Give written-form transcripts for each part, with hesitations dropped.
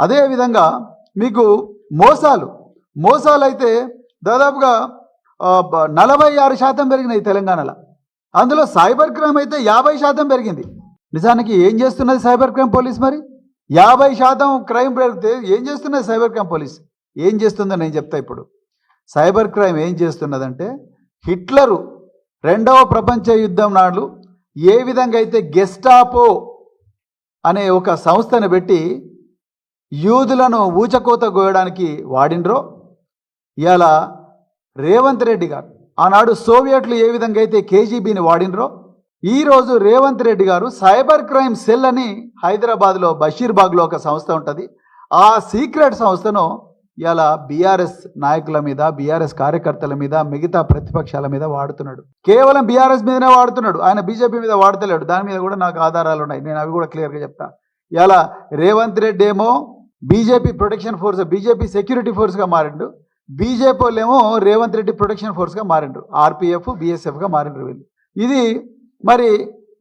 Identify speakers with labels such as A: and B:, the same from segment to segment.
A: అదేవిధంగా మీకు మోసాలు అయితే దాదాపుగా 46% పెరిగినాయి తెలంగాణలో. అందులో సైబర్ క్రైమ్ అయితే 50% పెరిగింది. నిజానికి ఏం చేస్తున్నది సైబర్ క్రైమ్ పోలీస్? మరి 50% క్రైమ్ పెరిగితే ఏం చేస్తున్నది సైబర్ క్రైమ్ పోలీస్? ఏం చేస్తుందో నేను చెప్తా. ఇప్పుడు సైబర్ క్రైమ్ ఏం చేస్తున్నదంటే, హిట్లరు 2వ ప్రపంచ యుద్ధం నాడు ఏ విధంగా అయితే గెస్టాపో అనే ఒక సంస్థను పెట్టి యూదులను ఊచకోత గోయడానికి వాడినరో, ఇవాళ రేవంత్ రెడ్డి గారు ఆనాడు సోవియట్లు ఏ విధంగా అయితే కేజీబీని వాడినరో, ఈరోజు రేవంత్ రెడ్డి గారు సైబర్ క్రైమ్ సెల్ అని హైదరాబాద్లో బషీర్బాగ్లో ఒక సంస్థ ఉంటుంది. ఆ సీక్రెట్ సంస్థను ఇలా బీఆర్ఎస్ నాయకుల మీద, బీఆర్ఎస్ కార్యకర్తల మీద, మిగతా ప్రతిపక్షాల మీద వాడుతున్నాడు. కేవలం బీఆర్ఎస్ మీదనే వాడుతున్నాడు, ఆయన బీజేపీ మీద వాడతలేడు. దాని మీద కూడా నాకు ఆధారాలు ఉన్నాయి, నేను అవి కూడా క్లియర్గా చెప్తా. ఇలా రేవంత్ రెడ్డి ఏమో BJP protection force, BJP security ఫోర్స్గా మారిండు. బీజేపీ వాళ్ళేమో రేవంత్ రెడ్డి ప్రొటెక్షన్ ఫోర్స్గా మారిండ్రు, ఆర్పీఎఫ్ బీఎస్ఎఫ్గా మారిండ్రు వీళ్ళు. ఇది మరి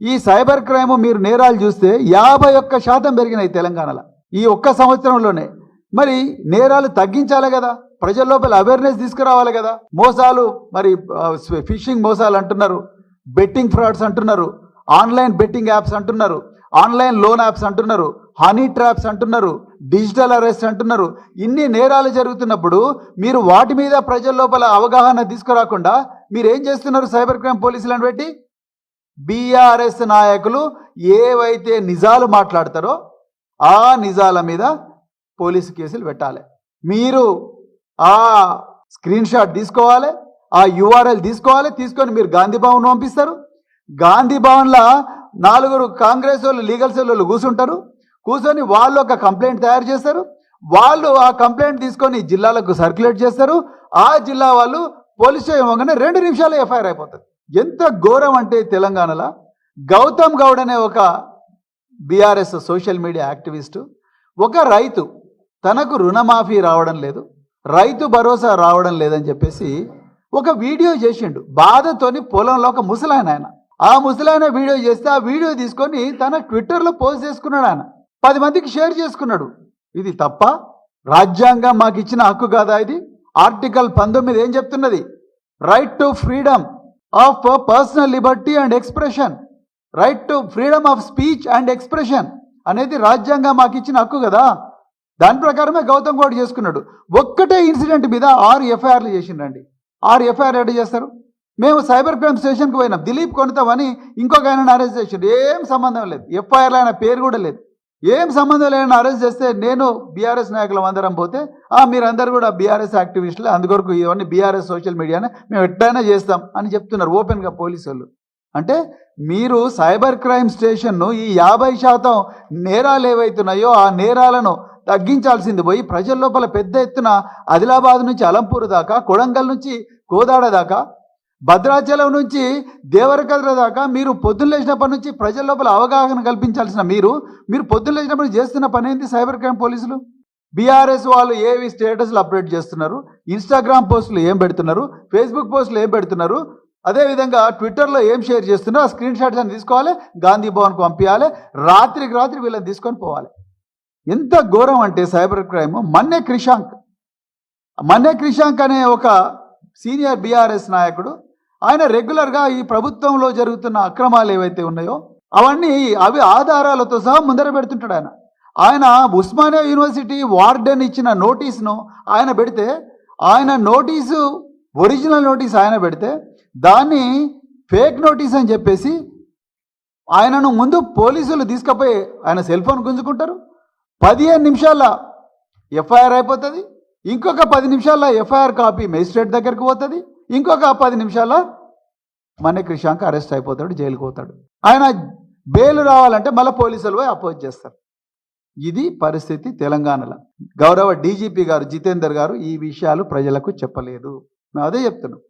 A: ఈ సైబర్ క్రైమ్ మీరు నేరాలు చూస్తే 51% పెరిగినాయి తెలంగాణలో ఈ ఒక్క సంవత్సరంలోనే. మరి నేరాలు తగ్గించాలి కదా, ప్రజల లోపల అవేర్నెస్ తీసుకురావాలి కదా. మోసాలు మరి ఫిషింగ్ మోసాలు అంటున్నారు, బెట్టింగ్ ఫ్రాడ్స్ అంటున్నారు, ఆన్లైన్ బెట్టింగ్ యాప్స్ అంటున్నారు, ఆన్లైన్ లోన్ యాప్స్ అంటున్నారు, హనీ ట్రాప్స్ అంటున్నారు, డిజిటల్ అరెస్ట్ అంటున్నారు. ఇన్ని నేరాలు జరుగుతున్నప్పుడు మీరు వాటి మీద ప్రజల లోపల అవగాహన తీసుకురాకుండా మీరు ఏం చేస్తున్నారు? సైబర్ క్రైమ్ పోలీసులను పెట్టి బీఆర్ఎస్ నాయకులు ఏవైతే నిజాలు మాట్లాడతారో ఆ నిజాల మీద పోలీసు కేసులు పెట్టాలి. మీరు ఆ స్క్రీన్ షాట్ తీసుకోవాలి, ఆ యూఆర్ఎల్ తీసుకోవాలి, తీసుకొని మీరు గాంధీ భవన్ పంపిస్తారు. గాంధీ భవన్లో 4 కాంగ్రెస్ వాళ్ళు, లీగల్ సెల్ వాళ్ళు కూర్చొని వాళ్ళు ఒక కంప్లైంట్ తయారు చేస్తారు. వాళ్ళు ఆ కంప్లైంట్ తీసుకొని జిల్లాలకు సర్క్యులేట్ చేస్తారు. ఆ జిల్లా వాళ్ళు పోలీస్ స్టేషన్ ఇవ్వగానే 2 నిమిషాలు ఎఫ్ఐఆర్ అయిపోతుంది. ఎంత ఘోరం అంటే తెలంగాణలో గౌతమ్ గౌడ్ అనే ఒక బీఆర్ఎస్ సోషల్ మీడియా యాక్టివిస్టు, ఒక రైతు తనకు రుణమాఫీ రావడం లేదు, రైతు భరోసా రావడం లేదని చెప్పేసి ఒక వీడియో చేసిండు. బాధతోని పొలంలో ఒక ముసలాయన, ఆ ముసలాయన వీడియో చేస్తే ఆ వీడియో తీసుకొని తన ట్విట్టర్లో పోస్ట్ చేసుకున్నాడు. ఆయన 10 మందికి షేర్ చేసుకున్నాడు. ఇది తప్ప? రాజ్యాంగం మాకు ఇచ్చిన హక్కు కాదా ఇది? ఆర్టికల్ 19 ఏం చెప్తున్నది? Right to freedom of personal Liberty and expression, right to freedom of speech and expression అనేది రాజ్యాంగం మాకు ఇచ్చిన హక్కు కదా. దాని ప్రకారమే గౌతమ్ గౌడ్ చేసుకున్నాడు. ఒక్కటే ఇన్సిడెంట్ మీద 6 ఎఫ్ఐఆర్లు చేసిండండి. 6 ఎఫ్ఐఆర్ ఎడ్ చేస్తారు. మేము సైబర్ క్రైమ్ స్టేషన్కి పోయినాం, దిలీప్ కొనతామని ఇంకొక ఆయన అరెస్ట్ చేసిండు. ఏం సంబంధం లేదు, ఎఫ్ఐఆర్లో ఆయన పేరు కూడా లేదు. ఏం సంబంధం లేని అరెస్ట్ చేస్తే నేను బీఆర్ఎస్ నాయకులం అందరం పోతే మీరందరూ కూడా బీఆర్ఎస్ యాక్టివిస్టులు, అందుకొరకు ఇవన్నీ బీఆర్ఎస్ సోషల్ మీడియానే మేము ఎట్లయినా చేస్తాం అని చెప్తున్నారు ఓపెన్గా పోలీసు వాళ్ళు. అంటే మీరు సైబర్ క్రైమ్ స్టేషన్ను ఈ 50% నేరాలు ఏవైతున్నాయో ఆ నేరాలను తగ్గించాల్సింది పోయి ప్రజల లోపల పెద్ద ఎత్తున ఆదిలాబాద్ నుంచి అలంపూర్ దాకా, కొడంగల్ నుంచి కోదాడ దాకా, భద్రాచలం నుంచి దేవరకద్ర దాకా మీరు పొద్దున్న లేచినప్పటి నుంచి ప్రజల లోపల అవగాహన కల్పించాల్సిన మీరు పొద్దున్న లేచినప్పుడు చేస్తున్న పని ఏంటి? సైబర్ క్రైమ్ పోలీసులు బీఆర్ఎస్ వాళ్ళు ఏవి స్టేటస్లు అప్డేట్ చేస్తున్నారు, ఇన్స్టాగ్రామ్ పోస్టులు ఏం పెడుతున్నారు, ఫేస్బుక్ పోస్టులు ఏం పెడుతున్నారు, అదేవిధంగా ట్విట్టర్లో ఏం షేర్ చేస్తున్నారు, ఆ స్క్రీన్ షాట్స్ అని తీసుకోవాలి, గాంధీ భవన్కు పంపించాలి, రాత్రికి రాత్రి వీళ్ళని తీసుకొని పోవాలి. ఎంత ఘోరం అంటే సైబర్ క్రైమ్. మన్నే క్రిషాంక్ అనే ఒక సీనియర్ బీఆర్ఎస్ నాయకుడు, ఆయన రెగ్యులర్గా ఈ ప్రభుత్వంలో జరుగుతున్న అక్రమాలు ఏవైతే ఉన్నాయో అవి ఆధారాలతో సహా ముందర పెడుతుంటాడు. ఆయన ఉస్మానియా యూనివర్సిటీ వార్డెన్ ఇచ్చిన నోటీస్ను ఆయన పెడితే, ఆయన నోటీసు ఒరిజినల్ నోటీస్ ఆయన పెడితే దాన్ని ఫేక్ నోటీస్ అని చెప్పేసి ఆయనను ముందు పోలీసులు తీసుకుపోయి ఆయన సెల్ ఫోన్ గుంజుకుంటారు. 15 నిమిషాల్లో ఎఫ్ఐఆర్ అయిపోతుంది. ఇంకొక 10 నిమిషాల్లో ఎఫ్ఐఆర్ కాపీ మేజిస్ట్రేట్ దగ్గరికి పోతుంది. ఇంకొక 10 నిమిషాల్లో మన్నే క్రిషాంక్ అరెస్ట్ అయిపోతాడు, జైలుకు పోతాడు. ఆయన బెయిల్ రావాలంటే మళ్ళీ పోలీసులు పోయి అపోజ్ చేస్తారు. ఇది పరిస్థితి తెలంగాణలో. గౌరవ డీజీపీ గారు జితేందర్ గారు ఈ విషయాలు ప్రజలకు చెప్పలేదు. మేము అదే చెప్తున్నాం.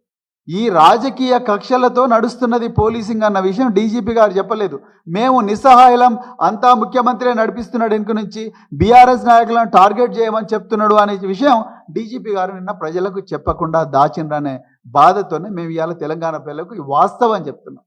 A: ఈ రాజకీయ కక్షలతో నడుస్తున్నది పోలీసింగ్ అన్న విషయం డీజీపీ గారు చెప్పలేదు. మేము నిస్సహాయలం, అంతా ముఖ్యమంత్రి నడిపిస్తున్నాడు, ఇంక నుంచి బీఆర్ఎస్ నాయకులను టార్గెట్ చేయమని చెప్తున్నాడు అనే విషయం డీజీపీ గారు నిన్న ప్రజలకు చెప్పకుండా దాచిండ్రనే బాధతోనే మేము ఇవాళ తెలంగాణ ప్రజలకు ఈ వాస్తవం చెప్తున్నాం.